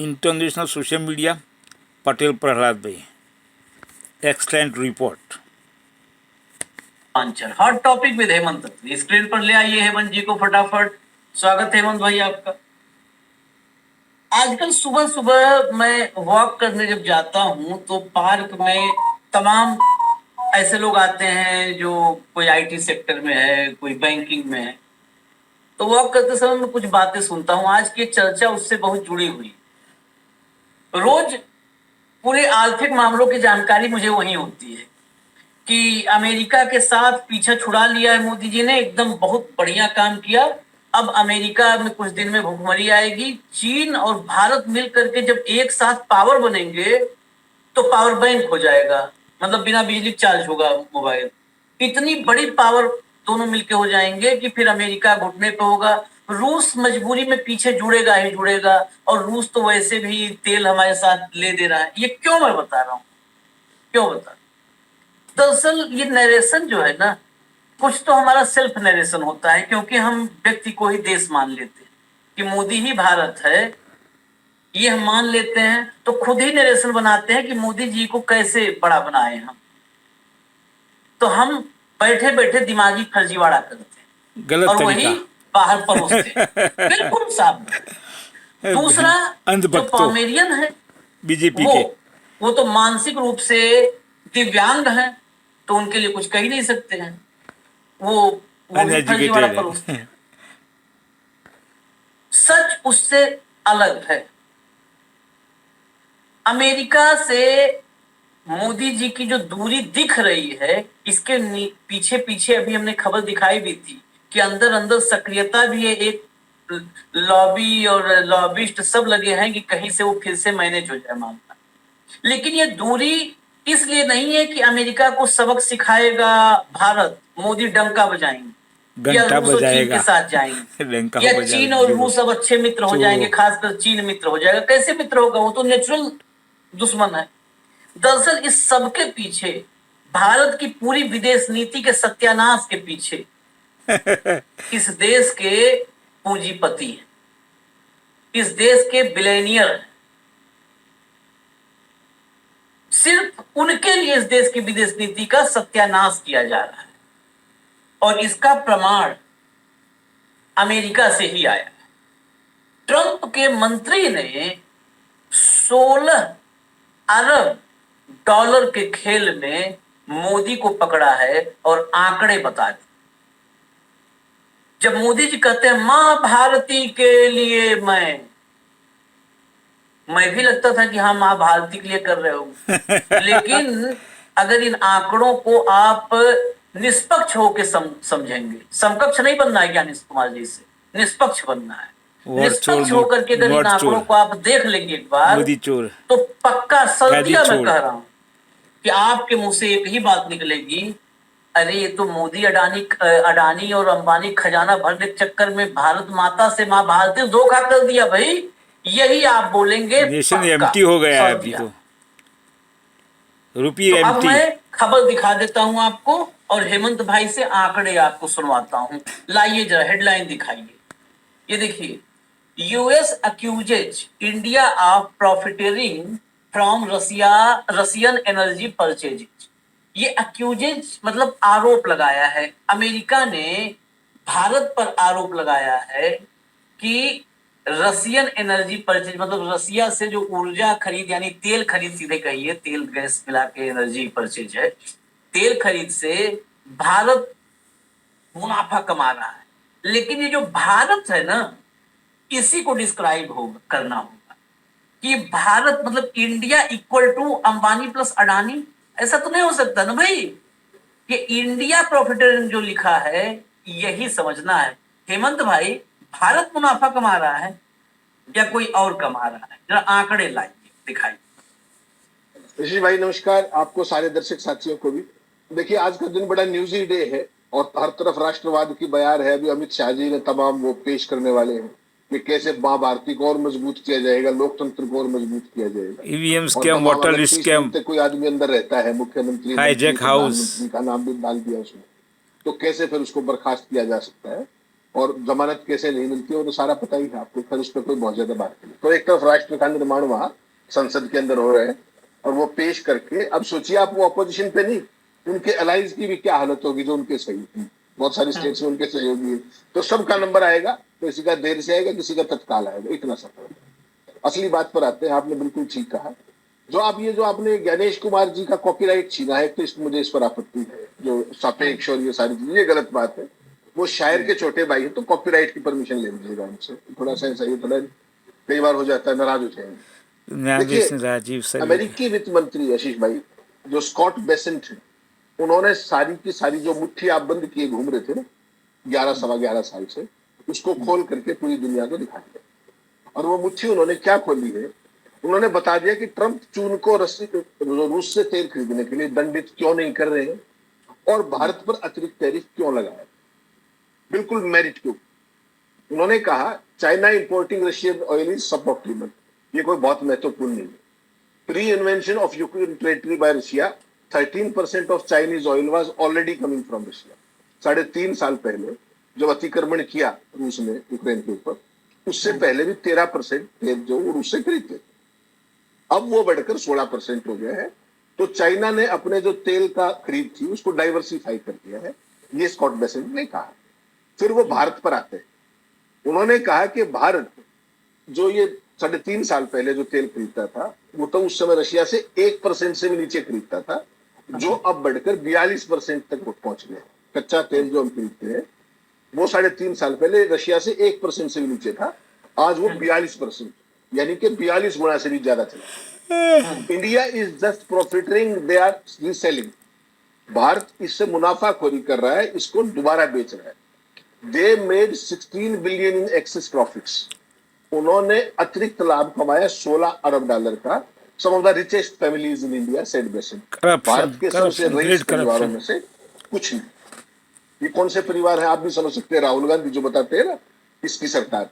International social media Patel Prahlad bhai, excellent report. Hot topic with Hemant, screen पर ले आइए हेमंत जी को फटाफट। स्वागत है हेमंत भाई आपका। आजकल सुबह सुबह मैं वॉक करने जब जाता हूं तो पार्क में तमाम ऐसे लोग आते हैं जो कोई आईटी सेक्टर में है, कोई बैंकिंग में है। तो वॉक करते समय मैं कुछ बातें सुनता हूं। आज की चर्चा उससे बहुत जुड़ी हुई। रोज पूरे आर्थिक मामलों की जानकारी मुझे वहीं होती है कि अमेरिका के साथ पीछा छुड़ा लिया है मोदी जी ने, एकदम बहुत बढ़िया काम किया। अब अमेरिका में कुछ दिन में भुखमरी आएगी। चीन और भारत मिलकर के जब एक साथ पावर बनेंगे तो पावर बैंक हो जाएगा, मतलब बिना बिजली चार्ज होगा मोबाइल। इतनी बड़ी पावर दोनों मिलके हो जाएंगे कि फिर अमेरिका घुटने पे होगा। रूस मजबूरी में पीछे जुड़ेगा ही जुड़ेगा, और रूस तो वैसे भी तेल हमारे साथ ले दे रहा है। ये क्यों मैं बता रहा हूं, क्यों बता रहा हूं? दरअसल ये नरेशन जो है ना, कुछ तो हमारा सेल्फ नरेशन होता है, क्योंकि हम व्यक्ति को ही देश मान लेते हैं कि मोदी ही भारत है, ये हम मान लेते हैं। तो खुद ही नरेशन बनाते हैं कि मोदी जी को कैसे बड़ा बनाए हम। तो हम बैठे बैठे दिमागी फर्जीवाड़ा करते हैं गलत और तरीका। वही बाहर परोसते हैं। बिल्कुल साहब। दूसरा, जो अंधभक्तों पॉमेरियन है बीजेपी वो के, वो तो मानसिक रूप से दिव्यांग है, तो उनके लिए कुछ कह ही नहीं सकते हैं। वो भी फर्जीवाड़ा अनएजुकेटेड परोसते है। हैं। सच उससे अलग है। अमेरिका से मोदी जी की जो दूरी दिख रही है, इसके पीछे पीछे अभी हमने खबर दिखाई भी थी कि अंदर अंदर सक्रियता भी है। एक लॉबी और लॉबिस्ट सब लगे हैं कि कहीं से वो फिर से मैनेज हो जाए मामला। लेकिन ये दूरी इसलिए नहीं है कि अमेरिका को सबक सिखाएगा भारत, मोदी डंका बजाएंगे, या घंटा रूस और चीन के बजाएगा। साथ जाएंगे, डंका या बजा चीन और जोरो रूस अब अच्छे मित्र हो जाएंगे, चोरो। खासकर चीन मित्र हो जाएगा। कैसे मित्र होगा, वो तो नेचुरल दुश्मन है। दरअसल इस सब के पीछे, भारत की पूरी विदेश नीति के सत्यानाश के पीछे इस देश के पूंजीपति हैं, इस देश के बिलियनियर हैं। सिर्फ उनके लिए इस देश की विदेश नीति का सत्यानाश किया जा रहा है, और इसका प्रमाण अमेरिका से ही आया है। ट्रंप के मंत्री ने 16 अरब डॉलर के खेल में मोदी को पकड़ा है और आंकड़े बता दिए। जब मोदी जी कहते हैं मां भारती के लिए, मैं भी लगता था कि हाँ मां भारती के लिए कर रहे हो। लेकिन अगर इन आंकड़ों को आप निष्पक्ष होकर समझेंगे, समकक्ष नहीं बनना है ज्ञानेश कुमार जी से, निष्पक्ष बनना है। निष्पक्ष होकर के अगर इन आंकड़ों को आप देख लेंगे एक बार, मोदी चोर, तो पक्का सल्तिया मैं चोर। कह रहा हूं कि आपके मुंह से एक ही बात निकलेगी, अरे ये तो मोदी अडानी और अंबानी खजाना भरने के चक्कर में भारत माता से मां भारती धोखा कर दिया भाई। यही आप बोलेंगे, नेशन पक्का एम्प्टी हो गया है अभी सल्तिया। तो रुपये तो अब एम्प्टी। मैं खबर दिखा देता हूं आपको, और हेमंत भाई से आंकड़े आपको सुनवाता हूं। लाइए जरा हेडलाइन दिखाइए। ये देखिए, US accuses India of profiteering from Russian energy purchases. ये अक्यूजेज मतलब आरोप लगाया है। अमेरिका ने भारत पर आरोप लगाया है कि रसियन एनर्जी परचेज मतलब रसिया से जो ऊर्जा खरीद, यानी तेल खरीद, सीधे कहिए तेल गैस मिला के एनर्जी परचेज है, तेल खरीद से भारत मुनाफा कमा रहा है। लेकिन ये जो भारत है ना, इसी को डिस्क्राइब करना होगा कि भारत मतलब India equal to Ambani plus Adani. ऐसा तो नहीं हो सकता ना भाई। कि इंडिया प्रॉफिटेरिंग जो लिखा है यही समझना है। हेमंत भाई, भारत मुनाफा कमा रहा है या कोई और कमा रहा है? जरा आंकड़े लाइए, दिखाइए। ऋषि भाई नमस्कार, आपको सारे दर्शक साथियों को भी। देखिए, आज का दिन बड़ा न्यूजी डे है और हर तरफ राष्ट्रवाद की बयार है। अभी अमित शाह जी ने तमाम वो पेश करने वाले हैं कि कैसे मां भारती को और मजबूत किया जाएगा, लोकतंत्र को और मजबूत किया जाएगा। ईवीएम स्कैम, वाटर स्कैम, कोई आदमी अंदर रहता है, मुख्यमंत्री, हाईजैक हाउस, प्रधानमंत्री का नाम भी डाल दिया उसने, तो कैसे फिर उसको बर्खास्त किया जा सकता है। और जमानत कैसे नहीं मिलती, वो तो सारा पता ही है आपको, फिर उस पर कोई बहुत ज्यादा बात नहीं। तो एक तरफ राष्ट्र का निर्माण वहां संसद के अंदर हो रहे हैं, और वो पेश करके, अब सोचिए आप, वो अपोजिशन पे नहीं, उनके अलाइज की भी क्या हालत होगी जो उनके सहयोगी, बहुत सारी स्टेट्स में उनके सहयोगी है, तो सबका नंबर आएगा, तो किसी का देर से आएगा, किसी का तत्काल आएगा, इतना सफर। असली बात पर आते हैं, आपने बिल्कुल ठीक कहा। जो आपने ज्ञानेश कुमार जी का कॉपीराइट छीना है, तो मुझे इस पर आपत्ति है, जो सापेक्ष और ये सारी चीजें, ये गलत बात है। वो शायर के छोटे भाई है, तो कॉपीराइट की परमिशन ले लीजिएगा उनसे, थोड़ा सा ऐसा ही, थोड़ा कई बार हो जाता है, नाराज हो जाएंगे। न्यायाधीश देखिए, राजीव सर। अमेरिकी वित्त मंत्री आशीष भाई, जो स्कॉट बेसेंट है, उन्होंने सारी की सारी जो मुट्ठी आप बंद किए घूम रहे थे ना 11 सवा 11 साल से, उसको खोल करके पूरी दुनिया को दिखा दिया। और वो मुट्ठी उन्होंने क्या खोली है, उन्होंने बता दिया कि ट्रंप चीन को रूस से तेल खरीदने के लिए दंडित क्यों नहीं कर रहे हैं, और भारत पर अतिरिक्त टैरिफ क्यों लगाया, बिल्कुल मेरिट के ऊपर। उन्होंने कहा China importing Russian oil is सब ऑप्टिमल, ये कोई बहुत महत्वपूर्ण नहीं है। Pre invention of Ukraine territory bye Russia 13% of Chinese oil was already coming from Russia. 3.5 साल पहले जब अतिक्रमण किया रूस ने यूक्रेन के ऊपर, उससे पहले भी 13% तेल जो वो रूस से खरीदते, अब वो बढ़कर 16% हो गया है। तो चाइना ने अपने जो तेल का खरीद थी उसको डाइवर्सिफाई कर दिया है, ये स्कॉट बेसेंट ने कहा। फिर वो भारत पर आते हैं, उन्होंने कहा कि भारत जो ये 3.5 साल पहले जो तेल खरीदता था, वो तो उस समय रशिया से 1% से भी नीचे खरीदता था, जो अब बढ़कर 42% तक पहुंच गया। कच्चा तेल जो हम खरीदते हैं वो 3.5 साल पहले रशिया से 1% से भी नीचे था, आज वो 42%, यानी कि 42 गुना से भी ज्यादा चला। India is just profiting, they are reselling. Bharat इससे मुनाफाखोरी कर रहा है, इसको दोबारा बेच रहा है। They made 16 billion in excess profits, उन्होंने अतिरिक्त लाभ कमाया $16 अरब का। Some of the richest families in India said Bessent, Bharat के सबसे रईस परिवारों में से कुछ नहीं। ये कौन से परिवार है आप भी समझ सकते हैं, राहुल गांधी जो बताते हैं ना, इसकी सरकार।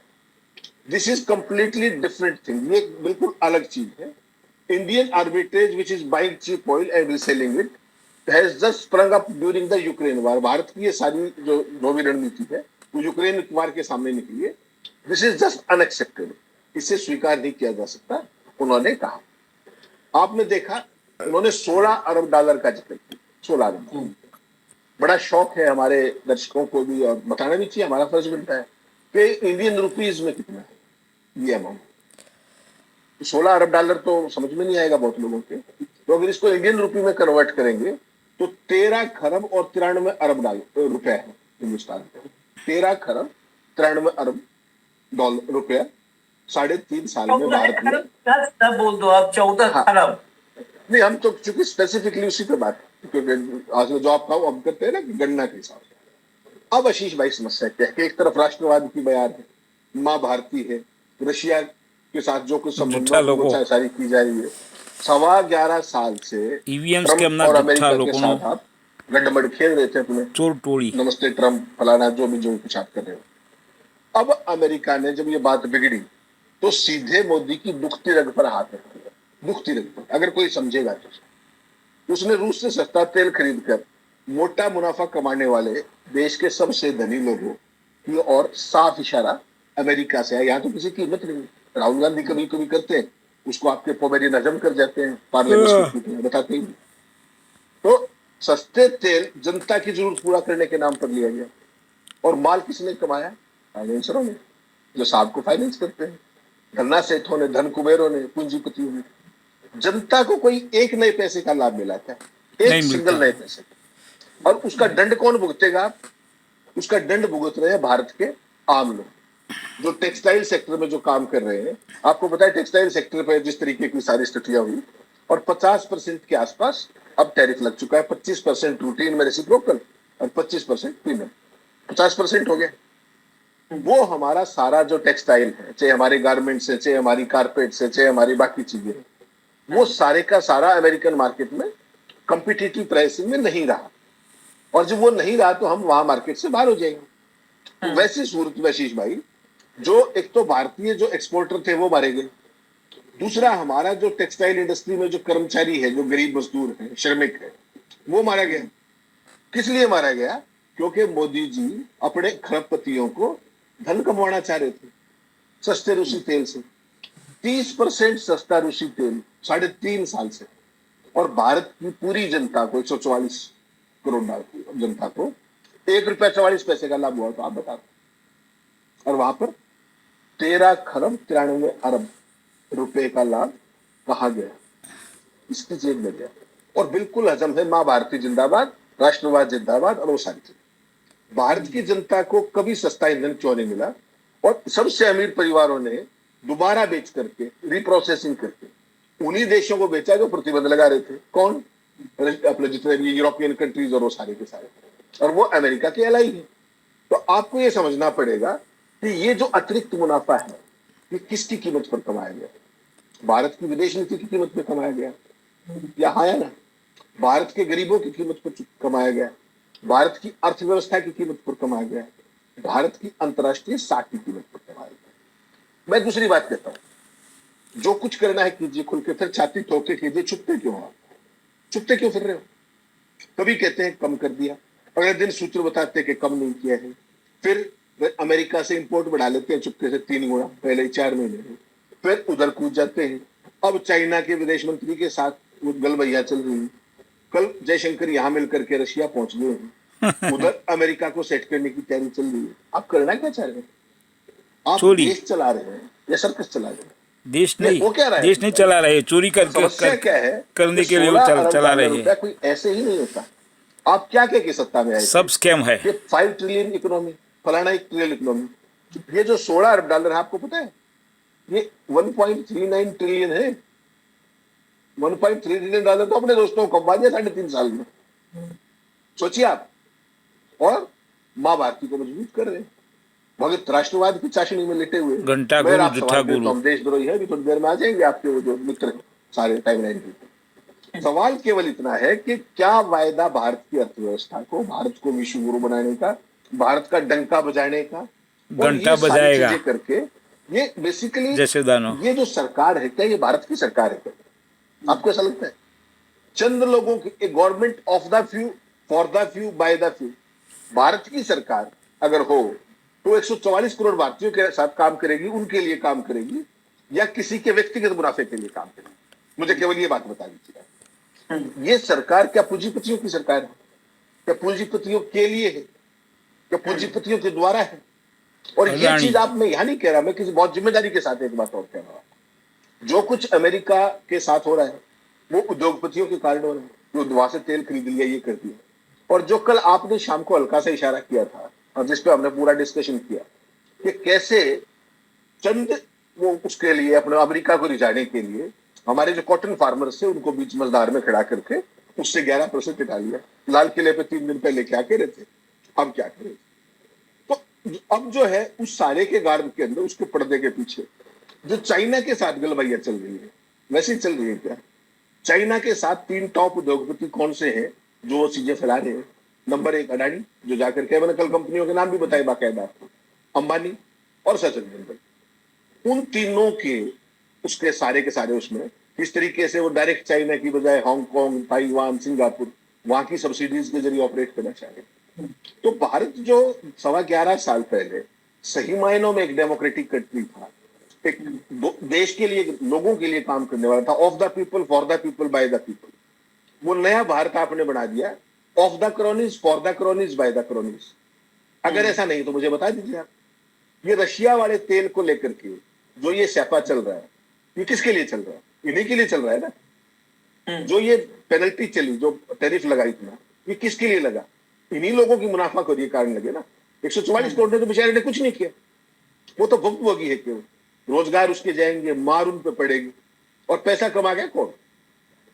This is completely different thing, ये बिल्कुल अलग चीज है। Indian arbitrage which is buying cheap oil and reselling it has just sprung up during the Ukraine war. Bharat की ये सारी जो नौवीं रणनीति है वो यूक्रेन वार के सामने निकली है। दिस इज जस्ट अनएक्सेप्टेबल, इसे स्वीकार नहीं किया जा सकता, उन्होंने कहा। आपने देखा उन्होंने $16 अरब का जिक्र किया, $16 अरब। बड़ा शौक है हमारे दर्शकों को भी, और बताना भी चाहिए, हमारा फर्ज बनता है कि इंडियन रुपीज में कितना है ये अमाउंट। $16 अरब तो समझ में नहीं आएगा बहुत लोगों के, तो अगर इसको इंडियन रुपी में कन्वर्ट करेंगे तो 13 खरब और 93 अरब रुपए है हिंदुस्तान के। 13 खरब 93 अरब रुपया 3.5 साल में भारत में। बोल दो आप 14 खरब। नहीं, हम तो चूंकि स्पेसिफिकली उसी पे बात, क्योंकि आज जो आपका हम करते हैं ना कि गणना के हिसाब से। अब आशीष भाई समस्या क्या है कि एक तरफ राष्ट्रवाद की बयान है, माँ भारती है, रशिया के साथ जो कुछ संबंधों सारी की जा रही है। 11.25 साल से ट्रम्प और अमेरिका के साथ आप गड्ढमड़ खेल रहे थे अपने चोर टोली, नमस्ते ट्रम्प फलाना जो भी कुछ आप कर रहे हो। अब अमेरिका ने जब ये बात बिगड़ी तो सीधे मोदी की दुखती रग पर हाथ रख दिया, दुखती रग पर। अगर कोई समझेगा तो उसने रूस से सस्ता तेल खरीद कर मोटा मुनाफा कमाने वाले देश के सबसे धनी लोगों की और साफ इशारा अमेरिका से है। यहाँ तो किसी की हिम्मत नहीं। राहुल गांधी कभी कभी करते हैं, उसको आपके पोमेरियन हजम कर जाते हैं, पार्लियामेंट में बताते ही। तो सस्ते तेल जनता की जरूरत पूरा करने के नाम पर लिया गया, और माल किसने कमाया? फाइनेंसरों ने, जो साहब को फाइनेंस करते हैं, धन्ना सेठों ने, धन कुबेरों ने, पूंजीपतियों ने। जनता को कोई एक नए पैसे का लाभ मिला था, एक सिंगल नए पैसे, और उसका दंड कौन भुगतेगा? उसका दंड भुगत रहे हैं भारत के आम लोग, जो टेक्सटाइल सेक्टर में जो काम कर रहे हैं। आपको पता है टेक्सटाइल सेक्टर पर जिस तरीके की सारी स्थितियां हुई, और 50% के आसपास अब टैरिफ लग चुका है। 25% रूटीन में रेसिप्रोकल और 25% प्रीमियम, 50% हो गया। वो हमारा सारा जो टेक्सटाइल है, चाहे हमारे गारमेंट्स है, चाहे हमारी कारपेट्स है, चाहे हमारी बाकी चीजें, वो सारे का सारा अमेरिकन मार्केट में कॉम्पिटिटिव प्राइसिंग में नहीं रहा, और जब वो नहीं रहा तो हम वहां मार्केट से बाहर हो जाएंगे। तो वैसी सूरत में आशीष भाई, जो एक तो भारतीय जो एक्सपोर्टर थे वो मारे गए, दूसरा हमारा जो टेक्सटाइल इंडस्ट्री में जो कर्मचारी है, जो गरीब मजदूर है, श्रमिक है, वो मारा गया। किस लिए मारा गया? क्योंकि मोदी जी अपने खरबपतियों को धन कमाना चाह रहे थे सस्ते रूसी तेल से। 30% सस्ता रूसी तेल 3.5 साल से, और भारत की पूरी जनता को 144 करोड़ जनता को ₹1.44 का लाभ हुआ। तो आप बता दो, और वहां पर 13 खरब 93 अरब रुपए का लाभ कहा गया, इसकी जेब में गया। और बिल्कुल हजम है, मां भारती जिंदाबाद, राष्ट्रवाद जिंदाबाद, और वो सारी चीजें। भारत की जनता को कभी सस्ता ईंधन क्यों नहीं मिला? और सबसे अमीर परिवारों ने दोबारा बेच करके, रिप्रोसेसिंग करके उन्हीं देशों को बेचा जो प्रतिबंध लगा रहे थे। कौन? अपने जितने भी यूरोपियन कंट्रीज और वो सारे के सारे, और वो अमेरिका के एलाई है। तो आपको ये समझना पड़ेगा कि ये जो अतिरिक्त मुनाफा है ये किसकी कीमत पर कमाया गया? भारत की विदेश नीति की कीमत पर कमाया गया, या हाँ या ना? भारत के गरीबों की कीमत पर कमाया गया, भारत की अर्थव्यवस्था की कीमत पर कमाया गया, भारत की अंतर्राष्ट्रीय साख की कीमत पर कमाया गया। मैं दूसरी बात कहता हूं, जो कुछ करना है कीजिए, खुल के, फिर छाती ठोक के कीजिए। चुपते क्यों आप? चुपते क्यों फिर रहे हो? कभी कहते हैं कम कर दिया, अगले दिन सूत्र बताते हैं कि कम नहीं किया है, फिर अमेरिका से इंपोर्ट बढ़ा लेते हैं चुपके से 3 गुना पहले ही 4 महीने में, फिर उधर कूद जाते हैं। अब चाइना के विदेश मंत्री के साथ वो गलबैया चल रही है। कल जयशंकर यहां मिलकर के रशिया पहुंच गए हैं, उधर अमेरिका को सेट करने की तैयारी चल रही है। आप करना क्या चाह रहे हैं? आप चोरी। देश चला रहे हैं या सर्कस चला रहे हैं? देश नहीं, वो क्या रहा है? देश नहीं चला रहे, चोरी समस्या क्या है? करने के लिए 16 वो अरब चला रहे डॉलर हैं। कोई ऐसे ही नहीं होता। आप क्या के सत्ता में आए? सब स्कैम है। ये 5 ट्रिलियन इकोनॉमी, फलाना 1 ट्रिलियन इकोनॉमी। ये जो 16 अरब डॉलर है, आपको पता है ये 1.39 ट्रिलियन है। 1.3 ट्रिलियन डॉलर तो अपने दोस्तों को कमा दिया 3.5 साल में। सोचिए आप, और मां भारती को मजबूत कर रहे हैं, भगत राष्ट्रवाद की चाशनी में लेटे हुए। घंटा मैं गुरु आप जुठा सवाल करता गुरु। हूं, देशद्रोही है, अभी थोड़ी देर में आ जाएंगे आपके वो जो मित्र हैं, सारे टाइमलाइन पे। सवाल केवल इतना है कि क्या वायदा भारत की अर्थव्यवस्था को, भारत को विश्व गुरु बनाने का, भारत का डंका बजाने का, और घंटा ये सारी बजाएगा चीजें करके, ये बेसिकली जैसे दानो। ये जो सरकार है, क्या ये भारत की सरकार है क्या? आपको ऐसा लगता है? चंद लोगों की, a government of the few, for the few, by the few. Bharat की सरकार अगर हो तो 144 करोड़ भारतीयों के साथ काम करेगी, उनके लिए काम करेगी, या किसी के व्यक्तिगत मुनाफे के लिए काम करेगी? मुझे केवल ये बात बता दीजिए। ये सरकार क्या पूंजीपतियों की सरकार है? क्या पूंजीपतियों के लिए है? क्या पूंजीपतियों के द्वारा है? और ये चीज आप, मैं यहां नहीं कह रहा, मैं किसी बहुत जिम्मेदारी के साथ एक बात और कह रहा हूं। जो कुछ अमेरिका के साथ हो रहा है वो उद्योगपतियों के कारण हो रहा है, जो वहां से तेल खरीद लिया, ये कर दिया। और जो कल आपने शाम को हल्का सा इशारा किया था और जिस पे हमने पूरा डिस्कशन किया कि कैसे चंद वो उसके लिए, अपने अमेरिका को रिझाने के लिए, हमारे जो कॉटन फार्मर्स थे उनको बीच मजदार में खड़ा करके उससे 11% हटा लिया। लाल किले पे 3 दिन पहले क्या कह रहे थे, अब क्या करें? तो अब जो है उस सारे के गार्ड के अंदर, उसके पर्दे के पीछे जो चाइना के साथ गलबैया चल रही है, वैसे ही चल रही है क्या? चाइना के साथ 3 टॉप उद्योगपति कौन से हैं जो वो चीजें फैला रहे हैं? नंबर 1 अडानी, जो जाकर के, मैंने कल कंपनियों के नाम भी बताए बाकायदा आपको, अंबानी और सचिन जिंदल। उन तीनों के उसके सारे के सारे उसमें किस तरीके से वो डायरेक्ट चाइना की बजाय हांगकांग, ताइवान, सिंगापुर, वहां की सब्सिडीज के जरिए ऑपरेट करना चाह रहे। तो भारत जो 11.25 साल पहले सही मायनों में एक डेमोक्रेटिक कंट्री था, एक देश के लिए, लोगों के लिए काम करने वाला था, of the people, for the people, by the people, वो नया भारत आपने बना दिया of the cronies, for the cronies, by the cronies. अगर ऐसा नहीं तो मुझे बता दीजिए आप, ये रशिया वाले तेल को लेकर के जो ये स्यापा चल रहा है, ये किसके लिए चल रहा है? इन्हीं के लिए चल रहा है ना। जो ये पेनल्टी चली, जो टैरिफ लगा इतना, ये किसके लिए लगा? इन्हीं लोगों की मुनाफाखोरी के कारण लगे ना। 144 करोड़ ने तो बेचारे ने कुछ नहीं किया, वो तो भुगतभोगी है केवल। रोजगार उसके जाएंगे, मार उन पे पड़ेगी, और पैसा कमा गया कौन?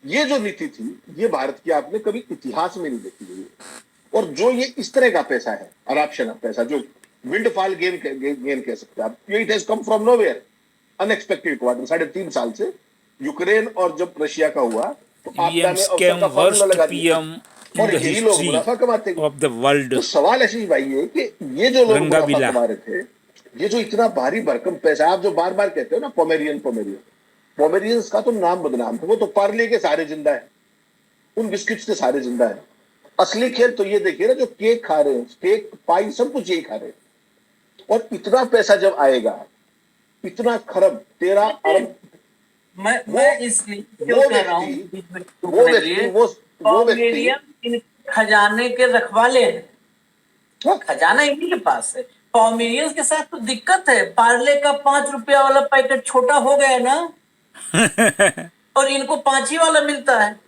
ये जो नीति थी, ये भारत की आपने कभी इतिहास में नहीं देखी गई। और जो ये इस तरह का पैसा है, अराप्शन ऑफ पैसा, जो विंडफॉल गेन कह सकते हैं आप, it has come from nowhere, unexpected quarter. 3.5 साल से यूक्रेन और जब रशिया का हुआ तो आपदा में अवसर का फॉर्मूला लगा दिया, और यही लोग मुनाफा कमाते ऑफ द वर्ल्ड। तो सवाल ऐसी भाई है कि ये जो लोग मुनाफा कमा रहे थे, ये जो इतना भारी भरकम पैसा, आप जो बार बार कहते हो ना पोमेरियंस का तो नाम बदनाम है, वो तो पार्ले के सारे जिंदा है, उन बिस्किट्स के सारे जिंदा है। असली खेल तो ये देखिए ना, जो केक खा रहे हैं, केक पाई सब कुछ यही खा रहे हैं। और इतना पैसा जब आएगा, इतना खरब 13 अरब, मैं इसलिए क्यों वो कह रहा हूँ व्यक्ति बीच में वो टूकने के व्यक्ति लिए, वो व्यक्ति पॉमेरियन इन खजाने के रखवाले हैं, हाँ, खजाना इन्हीं के पास है। पॉमेरियंस के साथ तो दिक्कत है, पार्ले का 5 रुपया वाला पैकेट छोटा हो गया ना, और इनको 5 ही वाला मिलता है,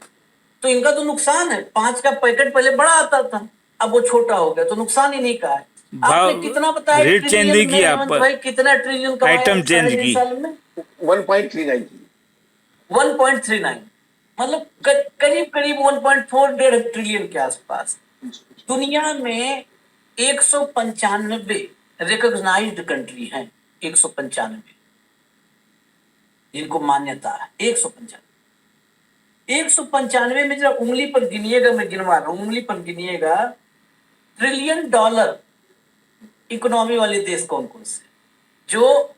तो इनका तो नुकसान है। 5 का पैकेट पहले बड़ा आता था, अब वो छोटा हो गया, तो नुकसान इन्हीं का है। आपने भाव कितना बताया रेट चेंज ट्रिलियन नहीं में, किया, हेमंत पर भाई कितना ट्रिलियन कमाया आइटम चेंज 3.5 की। साल में? 1.39 की। 1.39, मतलब करीब करीब 1.4 ट्रिलियन के आसपास। दुनिया में 195 रिकॉग्नाइज्ड कंट्री हैं, 195 जिनको मान्यता है, 195 में जरा उंगली पर गिनिएगा, मैं गिनवा रहा हूं, उंगली पर गिनिएगा, ट्रिलियन डॉलर इकोनॉमी वाले देश कौन कौन से, जो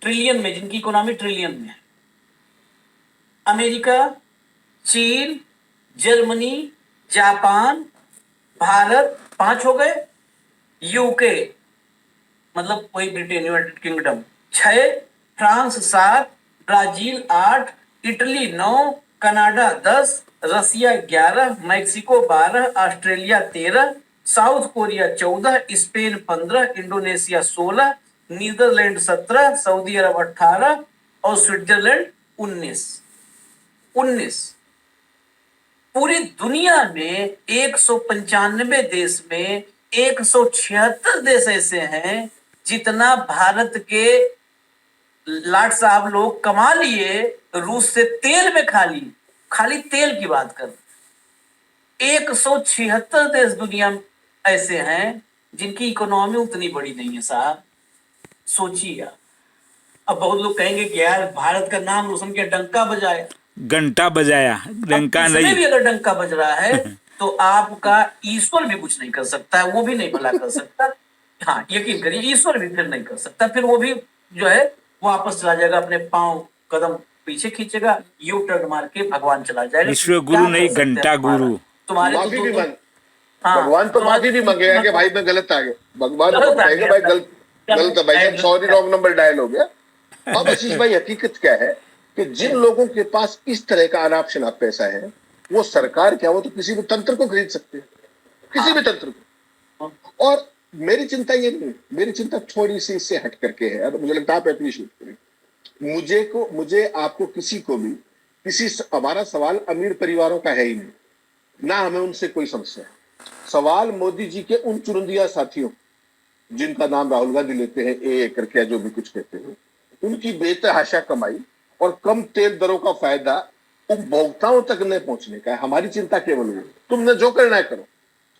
ट्रिलियन में, जिनकी इकोनॉमी ट्रिलियन में है? अमेरिका, चीन, जर्मनी, जापान, भारत 5 हो गए, यूके मतलब वही Britain, United Kingdom 6, France 7, Brazil 8, Italy 9, Canada 10, Russia 11, Mexico 12, Australia 13, South Korea 14, Spain 15, Indonesia 16, Netherland 17, Saudi Arab 18 और स्विट्जरलैंड 19। पूरी दुनिया में 195 देश में 176 देश ऐसे हैं जितना भारत के लाट साहब लोग कमा लिए रूस से तेल में, खाली तेल की बात कर। 176 देश दुनिया में ऐसे हैं जिनकी इकोनॉमी उतनी बड़ी नहीं है साहब, सोचिए आप। अब बहुत लोग कहेंगे कि यार भारत का नाम रोशन किया, डंका बजाया, घंटा बजाया, डंका इसमें नहीं। भी अगर डंका बज रहा है तो आपका ईश्वर भी कुछ नहीं कर सकता है, वो भी नहीं भला कर सकता। हाँ यकीन करिए, ईश्वर भी फिर नहीं कर सकता, फिर वो भी जो है वापस चला जाएगा, अपने पांव कदम पीछे खींचेगा, यू टर्न मार के भगवान चला जाएगा। विश्व क्या गुरु कर नहीं, सकते हैं घंटा गुरु। तुम्हारे माफी भी मांग, हाँ, भगवान तो माफी भी मांगेगा कि भाई मैं गलत आ गया, भगवान तो कहेगा भाई गलत है भाई, सॉरी रॉन्ग नंबर डायल हो गया। अब आशीष भाई, हकीकत क्या है कि जिन लोगों के पास इस तरह का अनाप शनाप पैसा है, वो सरकार क्या, वो तो किसी भी तंत्र को खरीद सकते हैं, किसी भी तंत्र को। और मेरी चिंता ये नहीं, मेरी चिंता थोड़ी सी इससे हट करके है, और मुझे लगता है आप एप्रिशिएट करें। मुझे आपको किसी को भी हमारा सवाल अमीर परिवारों का है ही नहीं, ना हमें उनसे कोई समस्या है। सवाल मोदी जी के उन चुनिंदा साथियों, जिनका नाम राहुल गांधी लेते हैं, ए करके या जो भी कुछ कहते हैं, उनकी बेतहाशा कमाई और कम तेल दरों का फायदा उपभोक्ताओं तक न पहुंचने का है। हमारी चिंता केवल है, तुमने जो करना है करो,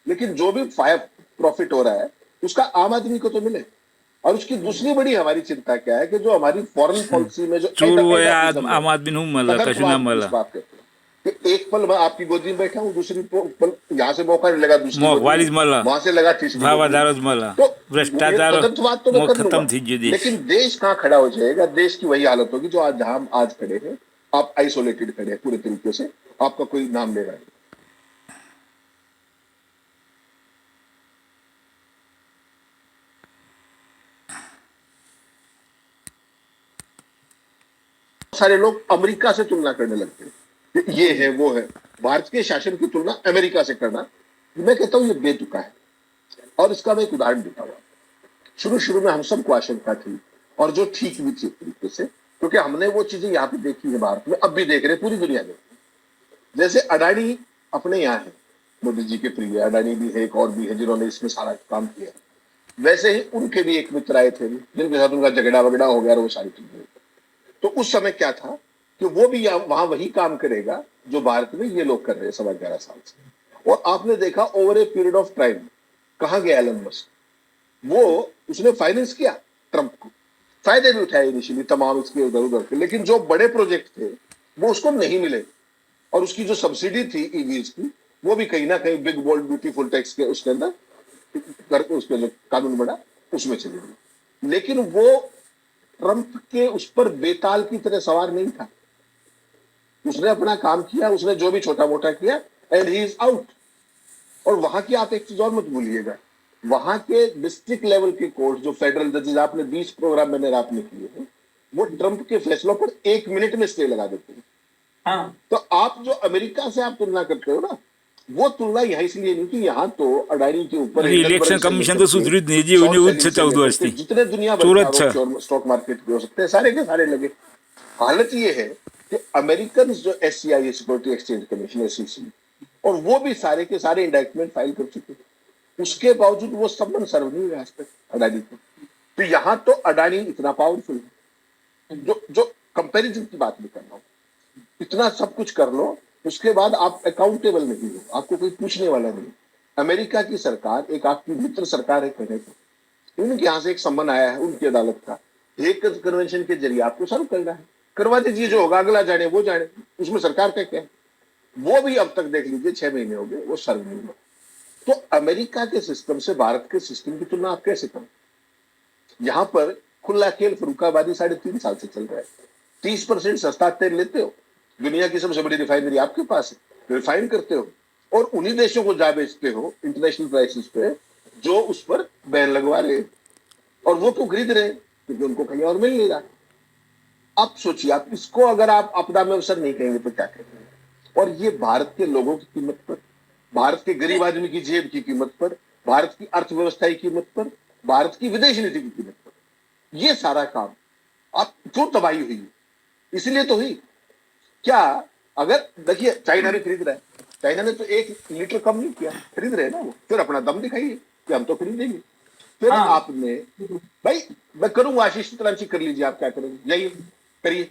लेकिन जो भी प्रॉफिट हो रहा है उसका आम आदमी को तो मिले। और उसकी दूसरी बड़ी हमारी चिंता क्या है कि जो हमारी फॉरेन पॉलिसी में जो चोर वो आम आदमी नहीं मला, कशु ना मला। कि एक पल मैं आपकी गोदी में बैठा हूँ, दूसरी पल यहाँ से मौका लगा, दूसरी मोहवारीज मला, वहां से लगा, तीसरी भावादारोज मला, तो भ्रष्टाचार तो मैं कर खत्म लूंगा। थी जो देश। लेकिन देश कहाँ खड़ा हो जाएगा? देश की वही हालत होगी जो आज हम आज खड़े हैं, आप आइसोलेटेड खड़े हैं पूरे तरीके से, आपका कोई नाम ले रहा है। सारे लोग अमेरिका से तुलना करने लगते हैं, ये है वो है। भारत के शासन की तुलना अमेरिका से करना, मैं कहता हूं ये बेतुका है। और इसका मैं एक उदाहरण देता हूँ। शुरू में हम सबको आशंका थी, और जो ठीक भी थी तरीके से, क्योंकि हमने वो चीजें यहाँ पे देखी है भारत में, अब भी देख रहे पूरी दुनिया में। जैसे अडानी अपने यहाँ है, मोदी जी के प्रिय अडानी भी है, एक और भी है जिन्होंने इसमें सारा काम किया। वैसे ही उनके भी एक मित्र आए थे जिनके साथ उनका झगड़ा वगड़ा हो गया और वो सारी चीजें। तो उस समय क्या था कि वो भी वहां वही काम करेगा जो भारत में ये लोग कर रहे हैं 11.5 साल से। और आपने देखा over a period of time कहां गया एलन मस्क, वो उसने फाइनेंस किया ट्रंप को, फायदे भी उठाए इनिशियली तमाम इसके उधर उधर के, लेकिन जो बड़े प्रोजेक्ट थे वो उसको नहीं मिले। और उसकी जो सब्सिडी थी ईवीज की, वो भी कहीं ना कहीं बिग बोल्ड ब्यूटीफुल टैक्स के उसके अंदर करके उसके जो कानून बना उसमें चली गई। लेकिन वो ट्रंप के उस पर बेताल की तरह सवार नहीं था। उसने अपना काम किया, उसने जो भी छोटा मोटा किया, एंड ही इज आउट। और वहां की आप एक चीज और मत भूलिएगा, वहां के डिस्ट्रिक्ट लेवल के कोर्ट जो फेडरल जजेस, आपने 20 प्रोग्राम मैंने आपने किए हैं, वो ट्रंप के फैसलों पर 1 मिनट में स्टे लगा देते हैं। हाँ तो आप जो अमेरिका से आप तुलना करते हो ना, वो तुलना यहाँ इसलिए नहीं कि यहाँ तो अडानी के ऊपर इलेक्शन कमीशन तो सुधरित नहीं जी, उन्हें उच्च 14 वर्ष थी जितने दुनिया भर सूरत के आरोप स्टॉक मार्केट के हो सकते हैं, सारे के सारे लगे। हालत ये है कि अमेरिकन जो SCI security exchange commission SEC, और वो भी सारे के सारे इंडाइटमेंट फाइल कर चुके, उसके बावजूद वो सबन सर्व नहीं हुआ आज तक अडानी को। तो यहाँ तो अडानी इतना पावरफुल है, जो कंपैरिजन की बात नहीं कर रहा हूँ, इतना सब कुछ कर लो, उसके बाद आप अकाउंटेबल नहीं हो, आपको कोई पूछने वाला नहीं। अमेरिका की सरकार एक आपकी मित्र सरकार है कहने को, उनके यहाँ से एक सम्मन आया है उनकी अदालत का, हेग कन्वेंशन के जरिए आपको सर्व करना है, करवा दीजिए, जो होगा अगला जाने वो जाने, उसमें सरकार का क्या है। वो भी अब तक देख लीजिए 6 महीने हो गए, वो सर्व नहीं हुआ। तो अमेरिका के सिस्टम से भारत के सिस्टम की तुलना आप कैसे करें? यहाँ पर खुला खेल फरुखाबादी 3.5 साल से चल रहा है। 30% सस्ता तेल लेते हो, दुनिया की सबसे बड़ी रिफाइनरी आपके पास है, रिफाइन करते हो और उन्हीं देशों को जा बेचते हो इंटरनेशनल प्राइसेस पे, जो उस पर बैन लगवा रहे हैं। और वो क्यों खरीद रहे हैं? क्योंकि उनको कहीं और मिल नहीं रहा। अब सोचिए, आप इसको अगर आप आपदा में अवसर नहीं कहेंगे तो क्या कहेंगे? और ये भारत के लोगों की कीमत पर, भारत के गरीब आदमी की जेब की कीमत पर, भारत की अर्थव्यवस्था की कीमत पर, भारत की विदेश नीति की कीमत पर, ये सारा काम आप क्यों तबाही हुई? इसलिए तो हुई। क्या अगर देखिए चाइना ने खरीद रहा है, चाइना ने तो 1 लीटर कम नहीं किया, खरीद रहे ना वो, फिर अपना दम दिखाइए कि हम तो खरीदेंगे। फिर हाँ। आपने भाई मैं करूंगा, आशीष चित्रांशी कर लीजिए, आप क्या करेंगे? जाइए करिए।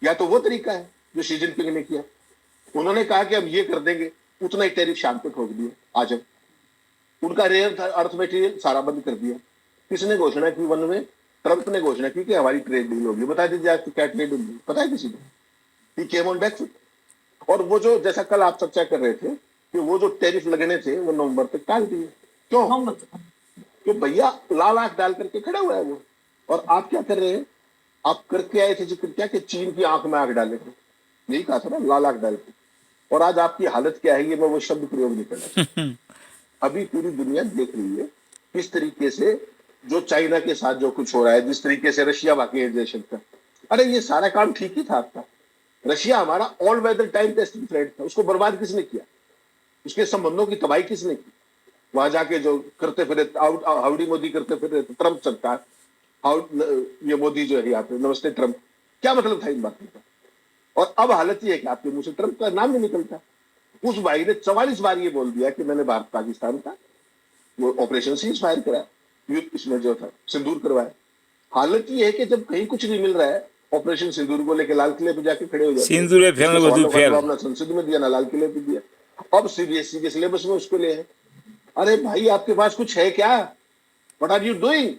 या तो वो तरीका है जो शी जिनपिंग ने किया, उन्होंने कहा कि हम ये कर देंगे, उतना ही टैरिफ शाम पे ठोक दिया, आज उनका रेयर अर्थ मटेरियल सारा बंद कर दिया। किसने घोषणा की? 1 में ट्रंप ने घोषणा की कि हमारी ट्रेड डील होगी। बता दीजिए आपको क्या ट्रेड डील, पता है किसी को? ही केम ऑन बैक फुट। और वो जो जैसा कल आप चर्चा कर रहे थे कि वो जो टैरिफ लगने थे वो नवंबर तक टाल दिए। क्यों? तो भैया लाल आंख डाल करके खड़ा हुआ है वो। और आप क्या कर रहे हैं? आप करके आए थे जिक्र क्या कि चीन की आंख में आंख डाले थे, यही कहा था ना, लाल आंख डाल के। और आज आपकी हालत क्या है, ये मैं वो शब्द प्रयोग नहीं करना। अभी पूरी दुनिया देख रही है किस तरीके से जो चाइना के साथ जो कुछ हो रहा है, जिस तरीके से रशिया बाकी देश का, अरे ये सारा काम ठीक ही था आपका। रशिया हमारा all weather time testing thread था, उसको बर्बाद किसने किया? उसके संबंधों की तबाही किसने की? वहां जाके जो करते फिरे, हाउडी मोदी करते फिरे ट्रंप सरकार, ये मोदी जो है यहाँ पे नमस्ते ट्रंप, क्या मतलब था इन बातों का? और अब हालत ये है कि आपके मुंह से ट्रंप का नाम नहीं निकलता। उस भाई ने 44 बार ये बोल दिया कि मैंने भारत पाकिस्तान का वो ऑपरेशन सीज फायर करा, युद्ध इसमें जो था सिंदूर करवाया। हालत ये है कि जब कहीं कुछ नहीं मिल रहा है, ऑपरेशन सिंदूर को लेकर लाल किले पे जाके खड़े हो जाते हैं। सिंदूर फेल अपना संसद में दिया ना, लाल किले पे दिया। अब CBSE के सिलेबस में उसको ले है। अरे भाई आपके पास कुछ है क्या? What are you doing?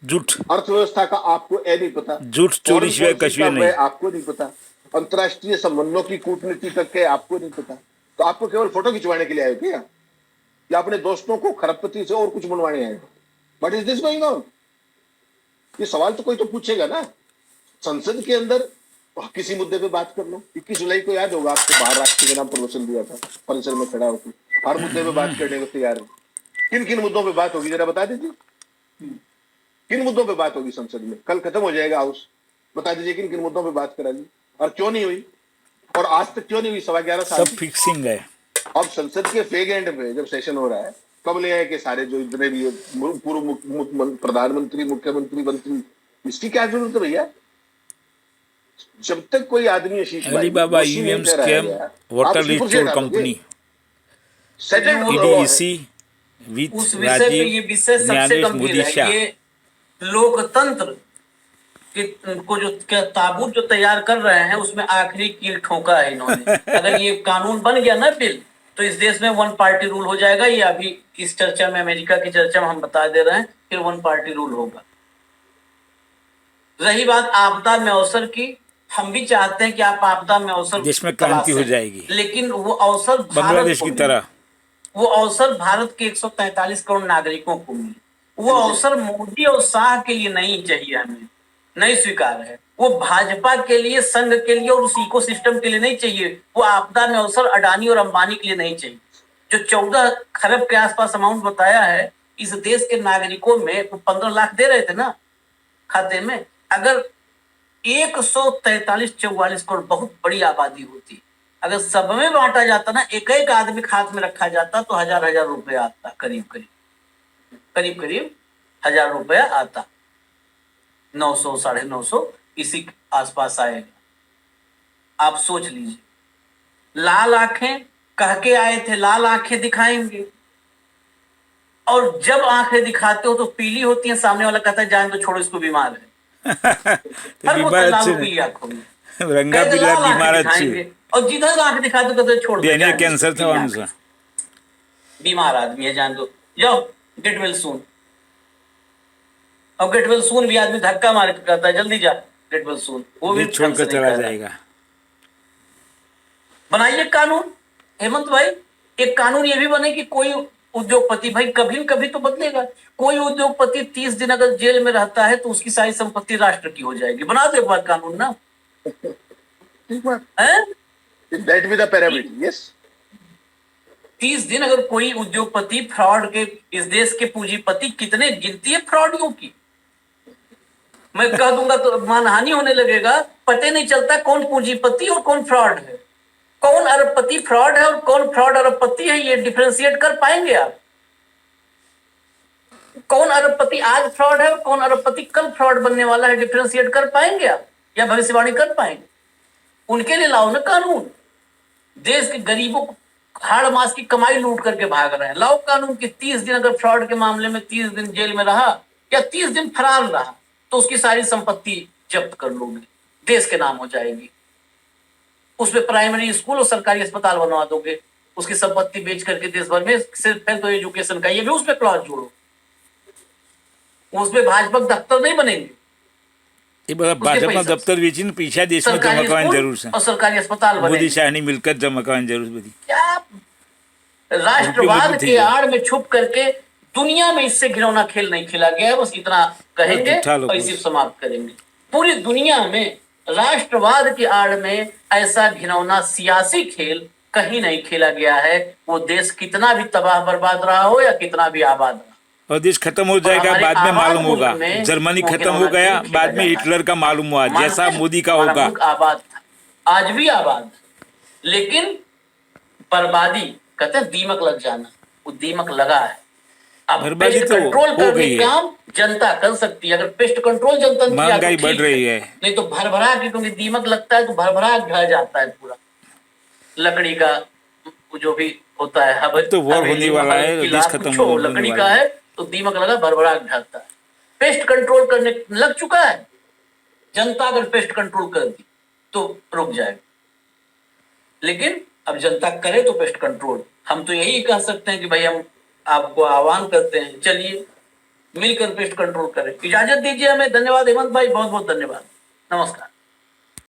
झूठ, अर्थव्यवस्था का आपको नहीं पता, झूठ चोरी शिवाय कछुए नहीं, आपको नहीं पता, अंतरराष्ट्रीय संबंधों की कूटनीति तक के आपको नहीं पता। तो आपको केवल फोटो खिंचवाने के लिए आए क्या, या अपने दोस्तों को खरबपति से और कुछ बनवाने आए? What is this going on? ये सवाल तो कोई तो पूछेगा ना। संसद के अंदर किसी मुद्दे पे बात कर लो। 21 जुलाई को याद होगा आपको, बाहर राष्ट्र के नाम प्रवचन दिया था, परिसर में खड़ा होकर हर मुद्दे पे बात करने को तैयार है। किन किन मुद्दों पे बात होगी जरा बता दीजिए, किन मुद्दों पे बात होगी संसद में? कल खत्म हो जाएगा हाउस, बता दीजिए किन किन मुद्दों पे बात करा ली और क्यों नहीं हुई, और आज तक क्यों नहीं हुई? 11.25 साल सब फिक्सिंग है। अब संसद के फेग एंड पे जब सेशन हो रहा है, कब ले आए कि सारे जो इतने भी पूर्व प्रधानमंत्री, मुख्यमंत्री, मंत्री, इसकी क्या जरूरत है भैया? जब तक कोई आदमी Alibaba EVM scam, water restore company, EDC with उस विषय पे ये विषय सबसे गंभीर है। ये लोकतंत्र को जो ताबूत जो तैयार कर रहे हैं, उसमें आखिरी कील ठोका है इन्होंने। अगर ये कानून बन गया ना बिल, तो इस देश में 1 पार्टी रूल हो जाएगा। ये अभी इस चर्चा में, अमेरिका की चर्चा में हम बता दे रहे हैं, फिर 1 पार्टी रूल होगा। रही बात आपदा में अवसर की, हम भी चाहते हैं कि आप आपदा में अवसर देश में क्रांति हो जाएगी, लेकिन वो अवसर बांग्लादेश की तरह, वो अवसर भारत के 143 करोड़ नागरिकों को मिले। वो अवसर मोदी और शाह के लिए नहीं चाहिए, हमें नहीं स्वीकार है। वो भाजपा के लिए, संघ के लिए और उस इकोसिस्टम के लिए नहीं चाहिए। वो आपदा में अवसर अडानी और अंबानी के लिए नहीं चाहिए। जो 14 खरब के आसपास अमाउंट बताया है, इस देश के नागरिकों में 15 लाख दे रहे थे ना खाते में। अगर 143-44 करोड़ बहुत बड़ी आबादी होती, अगर सब में बांटा जाता ना, एक एक आदमी के हाथ में रखा जाता तो हजार रुपया आता, करीब करीब 1000 रुपया आता, 900 950 इसी आसपास आएगा। आप सोच लीजिए, लाल आंखें कह के आए थे, लाल आंखें दिखाएंगे, और जब आंखें दिखाते हो तो पीली होती है, सामने वाला कहता है जान तो छोड़ो इसको, बीमार है। तो बीमार अच्छे पीली आंखों में रंगा पीला बीमार अच्छे, और जिधर आंख दिखाते कहते छोड़ दो, देने कैंसर था उनसे, बीमार आदमी है, जान दो, जाओ गेट वेल सून। और गेट वेल सून भी आदमी धक्का मार के कहता है जल्दी जा गेट वेल सून, वो भी छोड़कर चला जाएगा। बनाइए कानून हेमंत भाई, एक कानून ये भी बने कि कोई उद्योगपति, भाई कभी न कभी तो बदलेगा, कोई उद्योगपति 30 दिन अगर जेल में रहता है तो उसकी सारी संपत्ति राष्ट्र की हो जाएगी। बना दो एक बार कानून ना, ठीक बात है? That be the pyramid, yes. 30 दिन अगर कोई उद्योगपति फ्रॉड के, इस देश के पूंजीपति कितने गिनती है फ्रॉडियों की, मैं कह दूंगा तो मानहानि होने लगेगा, पता नहीं चलता कौन पूंजीपति और कौन फ्रॉड है, कौन अरबपति फ्रॉड है और कौन फ्रॉड अरबपति है, ये डिफरेंशिएट कर पाएंगे आप? कौन अरबपति आज फ्रॉड है और कौन अरबपति कल फ्रॉड बनने वाला है, डिफरेंशिएट कर पाएंगे आप, या भविष्यवाणी कर पाएंगे? उनके लिए लाओ ना कानून। देश के गरीबों को हाड़ मास की कमाई लूट करके भाग रहे हैं, लाओ कानून कि 30 दिन अगर फ्रॉड के मामले में 30 दिन जेल में रहा या 30 दिन फरार रहा तो उसकी सारी संपत्ति जब्त कर लोगे, देश के नाम हो जाएगी, उसमें प्राइमरी स्कूल और सरकारी अस्पताल बनवा दोगे, उसकी संपत्ति बेच करके देश भर में सिर्फ हेल्थ एजुकेशन का, ये भी उसमें क्लॉज जोड़ो, उसमें भाजपा दफ्तर नहीं बनेंगे, ये भाजपा दफ्तर बेची न पीछा देश में जमा करवानी जरूर से, और सरकारी अस्पताल बनेंगे, मोदी शाह ने मिलकर जमा करवानी जरूर बदी। क्या राष्ट्रवाद के आड़ में छुप करके दुनिया में इससे घिनौना खेल नहीं खेला गया है, बस इतना कहेंगे और इसी समाप्त करेंगे। पूरी दुनिया में राष्ट्रवाद की आड़ में ऐसा घिनौना सियासी खेल कहीं नहीं खेला गया है, वो देश कितना भी तबाह बर्बाद रहा हो या कितना भी आबाद रहा, और देश खत्म हो जाएगा बाद में मालूम होगा, जर्मनी खत्म हो गया बाद में हिटलर का मालूम हुआ, जैसा मोदी का होगा। आबाद था, आज भी आबाद, लेकिन बर्बादी, कहते हैं दीमक लग जाना, वो दीमक लगा है। अब बर्बादी तो कंट्रोल हो करने गई है, काम जनता कर सकती है, अगर पेस्ट कंट्रोल जनता ने किया तो महंगाई बढ़ ठीक रही है, नहीं तो भरभरा के, क्योंकि दीमक लगता है तो भरभरा ढह जाता है पूरा, लकड़ी का जो भी होता है, हवा तो वॉर होने वाला है, देश खत्म होने लकड़ी वाला का है। है तो दीमक लगा भरभरा ढहता है। पेस्ट कंट्रोल करने लग चुका है, जनता अगर पेस्ट कंट्रोल कर दी तो रुक जाएगा, लेकिन अब जनता करे तो पेस्ट कंट्रोल। हम तो यही कह सकते हैं कि भाई हम आपको आह्वान करते हैं, चलिए मिलकर पेस्ट कंट्रोल करें। इजाजत दीजिए हमें, धन्यवाद हेमंत भाई, बहुत बहुत धन्यवाद, नमस्कार।